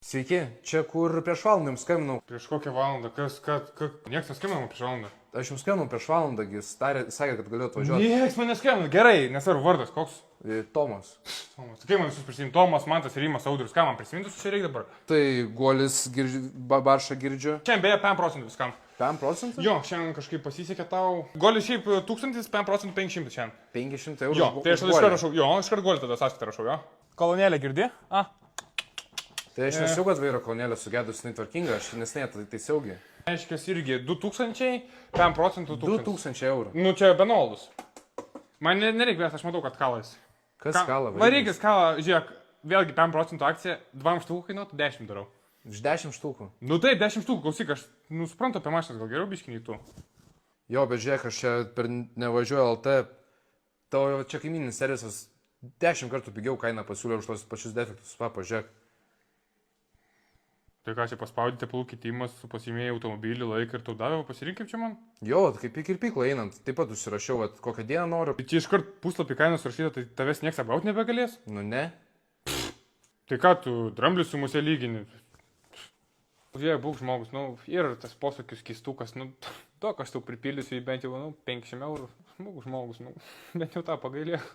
Sveiki, čia kur prieš valandą jums skambinau. Prieš kokią valandą? Niekas neskambino prieš valandą. Aš jums skambinau prieš valandą, jis sakė, kad galiu atvažiuoti. Niekas man neskambino. Gerai, nesvarbu vardas. Koks? Tomas. Tomas. Kaip man visus prisimti? Tomas, Mantas, Rimas, Audrius. Ką man prisiminti čia reikia dabar? Tai Guolis, Barša girdžiu. Šiandien beje 5% viskam. 5%? Jo, šiandien kažkaip pasisekė tau. Golis šiaip 1000, 5% 500 šiandien. 500 eurų. Jo, tai aš tada iškart rašau. Jo, iškart Golį tada sąskaitą rašau, jo. Kolonėlė girdi? Tai aš nesu, kad vairo kolonėlė sugedus netvarkinga, aš nesnei tai saugiai. Aiškiai, irgi 2000, 5% 1000. 2000 eurų. Nu čia benolus. Man nereikia, aš matau, kad kalas. Kas kala? Varykis kalą, žiūrėk, vėlgi 5% akcija, 2 štukų kainuotų, 10 darau. Iš 10 štukų. Nu taip, 10 štukų, klausyk, aš suprantu apie mašinas, gal geriau biškinį tu. Jo, bet žiūrėk, aš čia per nevažiuoju LT, tavo čia kaimyninis servisas 10 kartų pigiau kainą pasiūlė už tos pačius defektus, pažiūrėk. Tai ką čia paspaudyti palų kitimas, pasimėjai automobilį, laiką ir tau davė, pasirink kaip čia man? Jo, kaip į kirpyklą einant, taip pat užsirašiau, kokią dieną noriu. Tai čia iškart puslapį kainos rašyta, tai tavęs nieks apgauti nebegalės? Nu ne. Tai ką tu, dramblius su musė lygini? Žiūrėk, būk žmogus, ir tas posūkis kistukas, to, kas tu pripildysiu į bent jau, 500 eurų. Būk žmogus, bent jau tą pagailėk.